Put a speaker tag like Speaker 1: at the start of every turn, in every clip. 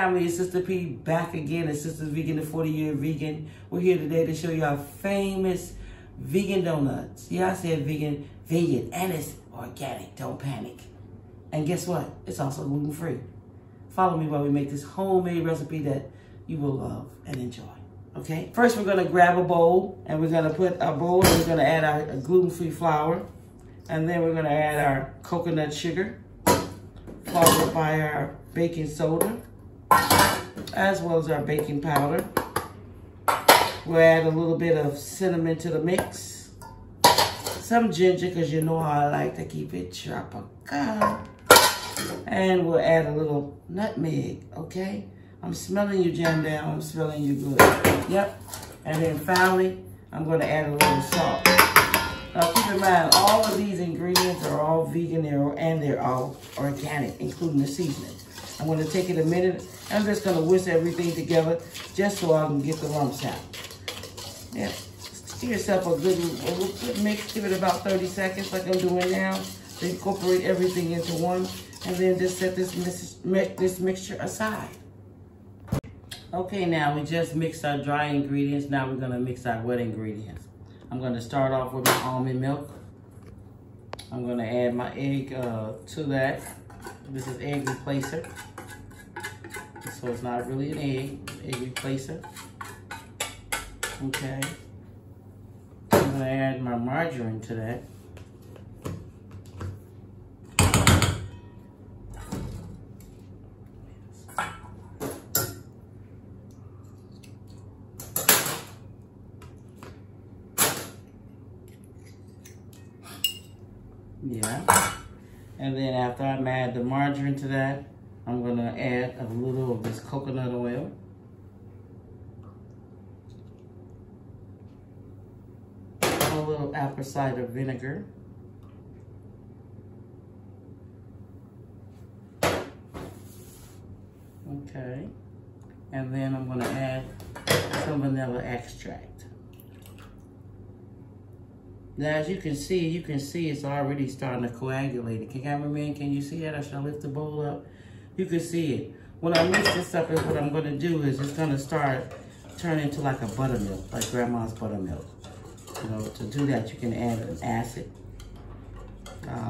Speaker 1: family, it's Sister P back again. It's Sister Vegan, the 40-year vegan. We're here today to show you our famous vegan donuts. Yeah, I said vegan, and it's organic. Don't panic. And guess what? It's also gluten-free. Follow me while we make this homemade recipe that you will love and enjoy. Okay? First, we're gonna grab a bowl, and we're gonna put our bowl, and we're gonna add our gluten-free flour, and then we're gonna add our coconut sugar, followed by our baking soda, as well as our baking powder. We'll add a little bit of cinnamon to the mix, some ginger, because you know how I like to keep it tropical. And we'll add a little nutmeg, okay? I'm smelling you, Jam Down. I'm smelling you good. Yep. And then finally, I'm going to add a little salt. Now keep in mind, all of these ingredients are all vegan and they're all organic, including the seasoning. I'm going to take it a minute. I'm just going to whisk everything together just so I can get the lumps out. Yeah. Give yourself a good mix. Give it about 30 seconds like I'm doing now. Then incorporate everything into one. And then just set this mixture aside. Okay, now we just mixed our dry ingredients. Now we're going to mix our wet ingredients. I'm going to start off with my almond milk. I'm going to add my egg to that. This is egg replacer. So it's not really an egg replacer. Okay. I'm going to add my margarine to that. Yeah, and then after I add the margarine to that, I'm going to add a little of this coconut oil. A little apple cider vinegar. Okay, and then I'm going to add some vanilla extract. Now, as you can see it's already starting to coagulate. Cameraman, can you see that? Or should I lift the bowl up? You can see it. When I mix this up, what I'm going to do is it's going to start turning into like a buttermilk, like grandma's buttermilk. You know, to do that, you can add an acid.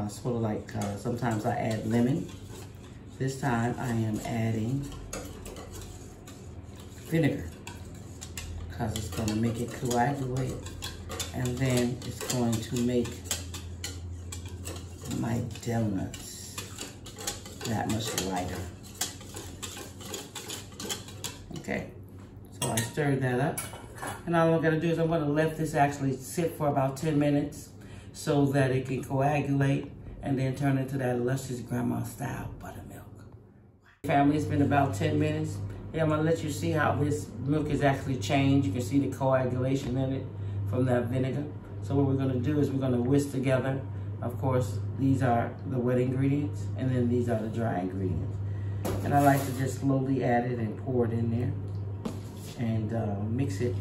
Speaker 1: Sort of like sometimes I add lemon. This time I am adding vinegar because it's going to make it coagulate. And then it's going to make my donuts that much lighter. Okay, so I stirred that up. And all I'm gonna do is I'm gonna let this actually sit for about 10 minutes so that it can coagulate and then turn into that luscious grandma style buttermilk. Family, it's been about 10 minutes. Yeah, I'm gonna let you see how this milk is actually changed. You can see the coagulation in it from that vinegar. So what we're gonna do is we're gonna whisk together. Of course, these are the wet ingredients, and then these are the dry ingredients. And I like to just slowly add it and pour it in there and mix it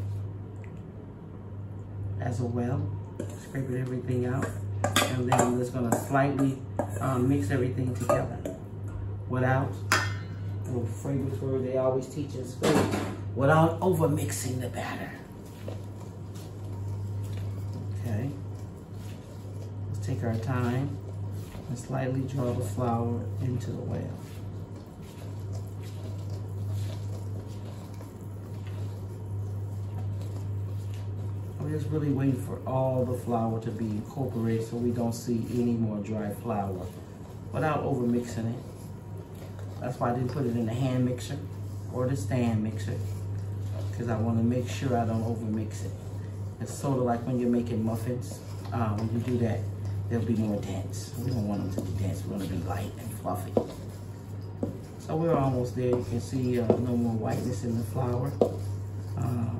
Speaker 1: as well. Scrape everything out. And then I'm just gonna slightly mix everything together without, a little fragrance word they always teach in school, without over mixing the batter. Okay, let's take our time and slightly draw the flour into the well. We're just really waiting for all the flour to be incorporated so we don't see any more dry flour without over mixing it. That's why I didn't put it in the hand mixer or the stand mixer, because I want to make sure I don't over mix it. It's sort of like when you're making muffins. When you do that, they'll be more dense. We don't want them to be dense. We want to be light and fluffy. So we're almost there. You can see no more whiteness in the flour.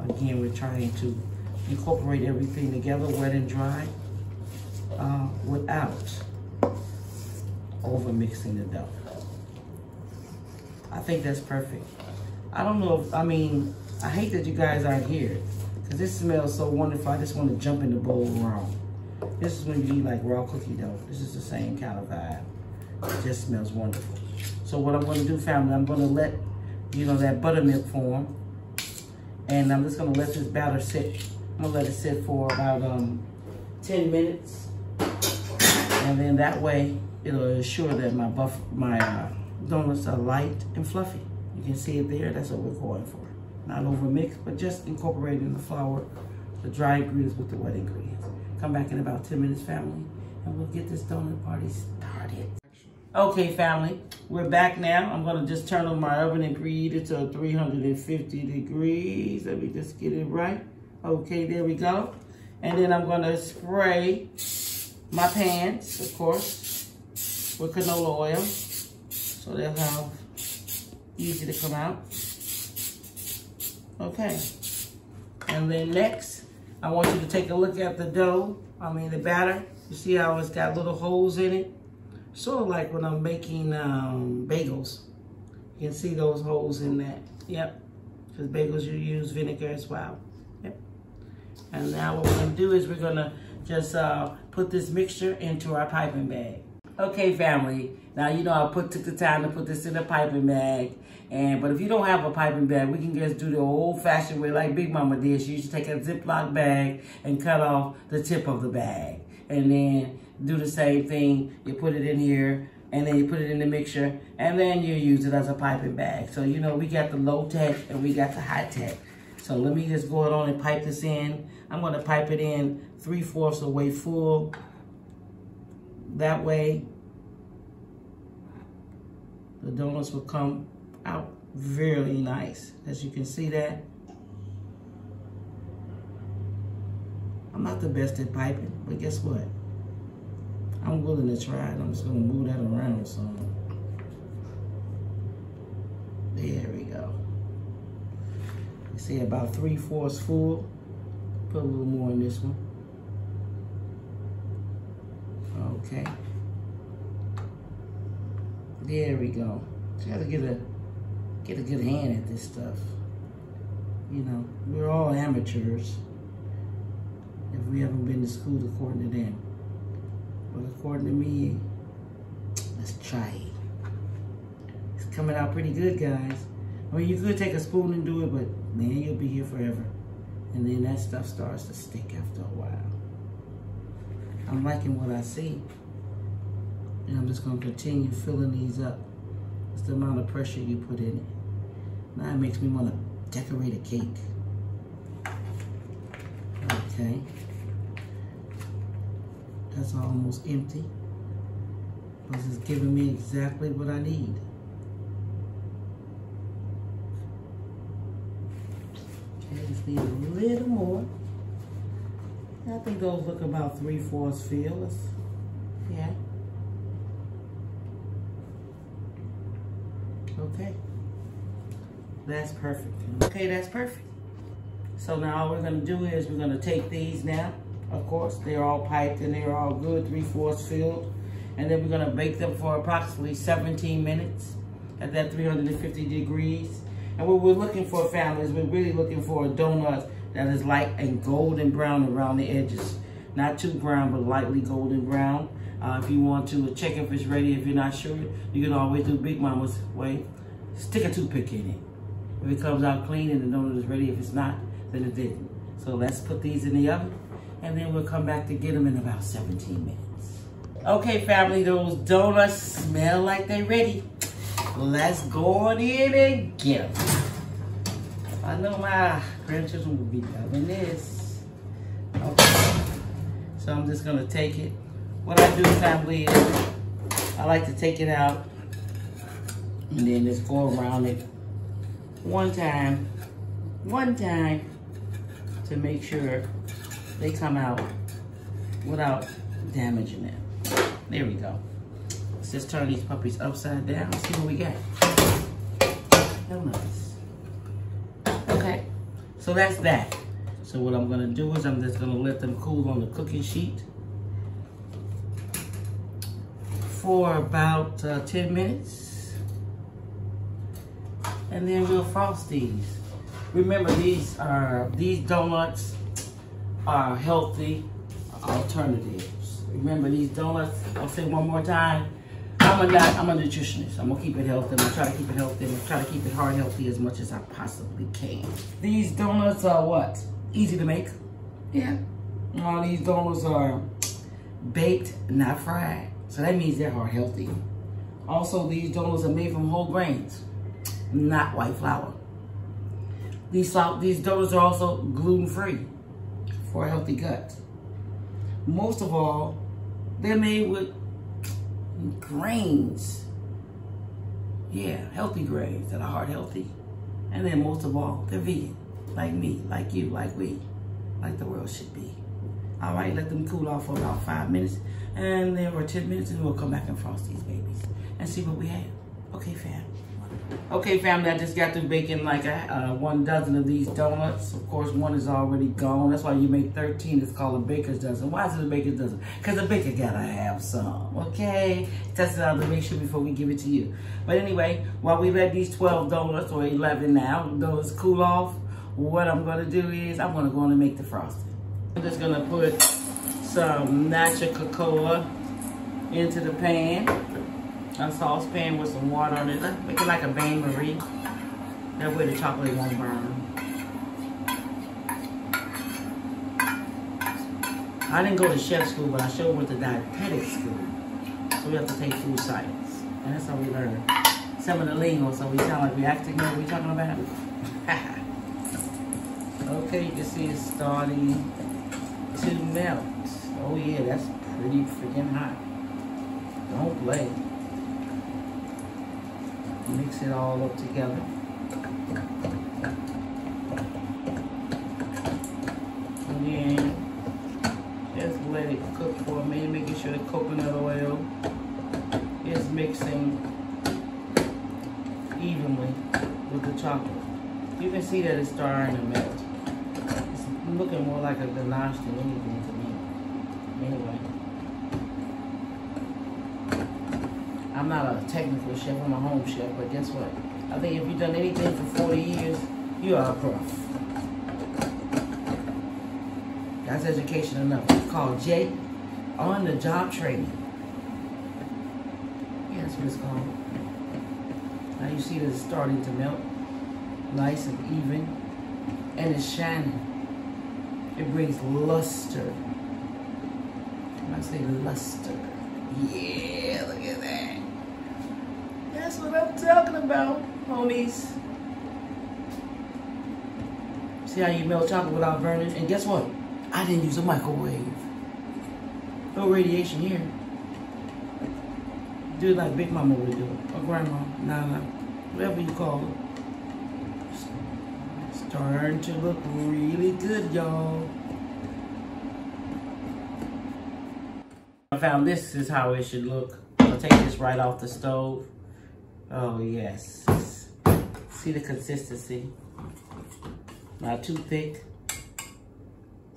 Speaker 1: Again, we're trying to incorporate everything together, wet and dry, without over mixing the dough. I think that's perfect. I don't know if, I hate that you guys aren't here, because this smells so wonderful. I just want to jump in the bowl raw. This is when you eat like raw cookie dough. This is the same kind of vibe. It just smells wonderful. So what I'm going to do, family, I'm going to let you know, that buttermilk form. And I'm just gonna let this batter sit. I'm gonna let it sit for about 10 minutes. And then that way, it'll ensure that my donuts are light and fluffy. You can see it there, that's what we're going for. Not over mixed, but just incorporating the flour, the dry ingredients with the wet ingredients. Come back in about 10 minutes, family, and we'll get this donut party started. Okay, family, we're back now. I'm gonna just turn on my oven and preheat it to 350 degrees. Let me just get it right. Okay, there we go. And then I'm gonna spray my pans, of course, with canola oil, so they'll have easy to come out. Okay, and then next, I want you to take a look at the dough, the batter. You see how it's got little holes in it? Sort of like when I'm making bagels. You can see those holes in that. Yep, because bagels you use vinegar as well. Yep. And now what we're gonna do is we're gonna just put this mixture into our piping bag. Okay, family, now you know I took the time to put this in a piping bag. But if you don't have a piping bag, we can just do the old-fashioned way like Big Mama did. She used to take a Ziploc bag and cut off the tip of the bag. And then do the same thing. You put it in here, and then you put it in the mixture, and then you use it as a piping bag. So, you know, we got the low tech and we got the high tech. So let me just go on and pipe this in. I'm gonna pipe it in 3/4 of the way full. That way, the donuts will come out really nice. As you can see that. I'm not the best at piping, but guess what? I'm willing to try it. I'm just gonna move that around some. There we go. You see about 3/4 full. Put a little more in this one. Okay. There we go. So you gotta get a good hand at this stuff. You know, we're all amateurs. If we haven't been to school according to them. But according to me, let's try it. It's coming out pretty good, guys. You could take a spoon and do it, but man, you'll be here forever. And then that stuff starts to stick after a while. I'm liking what I see. And I'm just gonna continue filling these up. It's the amount of pressure you put in it. Now it makes me wanna decorate a cake. Okay. That's almost empty. This is giving me exactly what I need. Okay, just need a little more. I think those look about 3/4 filled. Yeah. Okay. That's perfect. Okay, that's perfect. So now all we're gonna do is we're gonna take these now. Of course, they're all piped and they're all good, 3/4 filled. And then we're gonna bake them for approximately 17 minutes at that 350 degrees. And what we're looking for, family, is we're really looking for a donut that is light and golden brown around the edges. Not too brown, but lightly golden brown. If you want to check if it's ready, if you're not sure, you can always do Big Mama's way. Stick a toothpick in it. If it comes out clean and the donut is ready, if it's not, then it didn't. So let's put these in the oven, and then we'll come back to get them in about 17 minutes. Okay, family, those donuts smell like they're ready. Let's go on in and get them. I know my grandchildren will be loving this. Okay, so I'm just gonna take it. What I do, family, is I like to take it out and then just go around it one time to make sure they come out without damaging them. There we go. Let's just turn these puppies upside down. See what we got. Donuts. Okay, so that's that. So what I'm gonna do is I'm just gonna let them cool on the cooking sheet for about 10 minutes. And then we'll frost these. Remember, these donuts are healthy alternatives. Remember, these donuts, I'll say one more time, I'm a nutritionist. I'm gonna keep it healthy. I'm gonna try to keep it healthy. I'm gonna try to keep it heart healthy as much as I possibly can. These donuts are what? Easy to make. Yeah. All these donuts are baked, not fried. So that means they're heart healthy. Also, these donuts are made from whole grains, not white flour. These donuts are also gluten-free for a healthy gut. Most of all, they're made with grains. Yeah, healthy grains that are heart healthy. And then most of all, they're vegan. Like me, like you, like we, like the world should be. All right, let them cool off for about 5 minutes, and then for 10 minutes, and we'll come back and frost these babies and see what we have. Okay, fam. Okay, family, I just got through baking like 1 dozen of these donuts. Of course, one is already gone. That's why you make 13. It's called a baker's dozen. Why is it a baker's dozen? Because the baker gotta have some, okay? Test it out to make sure before we give it to you. But anyway, while we let these 12 donuts, or 11 now, those cool off, what I'm gonna do is I'm gonna go on and make the frosting. I'm just gonna put some natural cocoa into the pan. A saucepan with some water on it. Make it like a bain-marie. That way the chocolate won't burn. I didn't go to chef school, but I sure went to dietetic school. So we have to take food science. And that's how we learn some of the lingo, so we sound like we actually know what we're talking about. Okay, you can see it's starting to melt. Oh yeah, that's pretty freaking hot. Don't play. Mix it all up together. And then just let it cook for a minute, making sure the coconut oil is mixing evenly with the chocolate. You can see that it's starting to melt. It's looking more like a ganache than anything to me. Anyway. I'm not a technical chef, I'm a home chef, but guess what? I think if you've done anything for 40 years, you are a prof. That's education enough. It's called J, on-the-job training. Yeah, that's what it's called. Now you see that it's starting to melt, nice and even, and it's shining. It brings luster. When I say luster, yeah, look at that. That's what I'm talking about, homies. See how you melt chocolate without burning? And guess what? I didn't use a microwave. No radiation here. Do it like Big Mama would do it. Or Grandma, Nana, whatever you call it. It's starting to look really good, y'all. I found this is how it should look. I'll take this right off the stove. Oh, yes. See the consistency? Not too thick.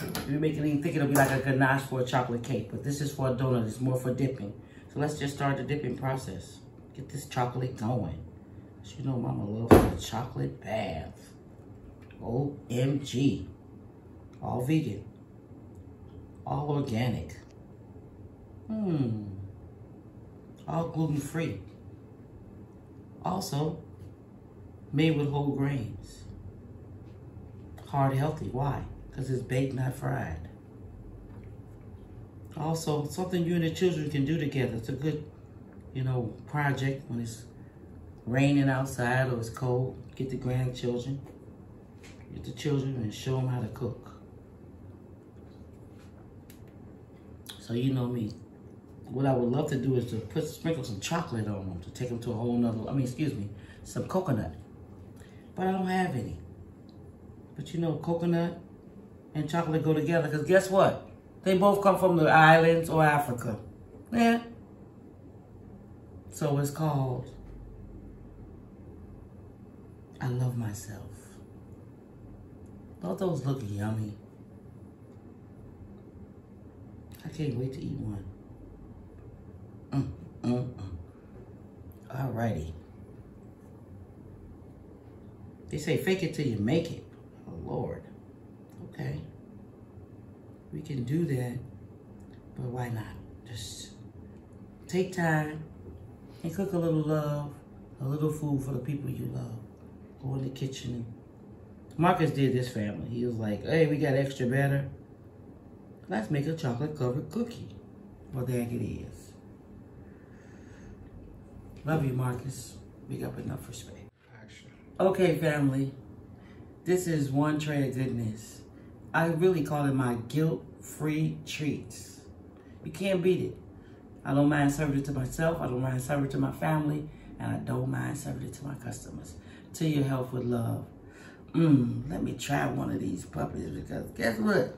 Speaker 1: If you make it any thicker, it'll be like a ganache for a chocolate cake. But this is for a donut. It's more for dipping. So let's just start the dipping process. Get this chocolate going. You know Mama loves a chocolate bath. OMG. All vegan. All organic. All gluten-free. Also, made with whole grains. Heart healthy. Why? Because it's baked, not fried. Also, something you and the children can do together. It's a good, project when it's raining outside or it's cold. Get the grandchildren, get the children, and show them how to cook. So you know me. What I would love to do is to sprinkle some chocolate on them to take them to a whole nother, some coconut. But I don't have any. But coconut and chocolate go together because guess what? They both come from the islands or Africa. Yeah. So it's called I Love Myself. Don't those look yummy? I can't wait to eat one. Alrighty. They say fake it till you make it. Oh Lord. Okay. We can do that, but why not? Just take time, and cook a little love, a little food for the people you love. Go in the kitchen. Marcus did this family. He was like, hey, we got extra batter. Let's make a chocolate covered cookie. Well, there it is. Love you, Marcus. Big up enough respect. Okay, family. This is one tray of goodness. I really call it my guilt-free treats. You can't beat it. I don't mind serving it to myself. I don't mind serving it to my family. And I don't mind serving it to my customers. To your health with love. Let me try one of these puppies because guess what?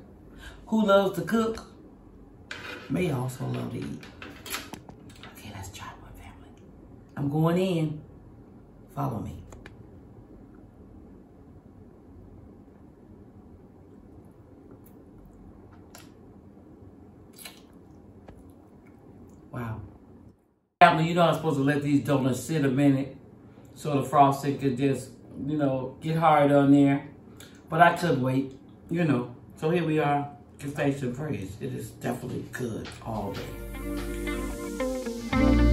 Speaker 1: Who loves to cook may also love to eat. Okay, let's try one, family. I'm going in. Follow me. Wow. Family, you know I'm supposed to let these donuts sit a minute so the frosting could just, you know, get hard on there. But I couldn't wait, you know. So here we are. Give thanks and praise. It is definitely good all day.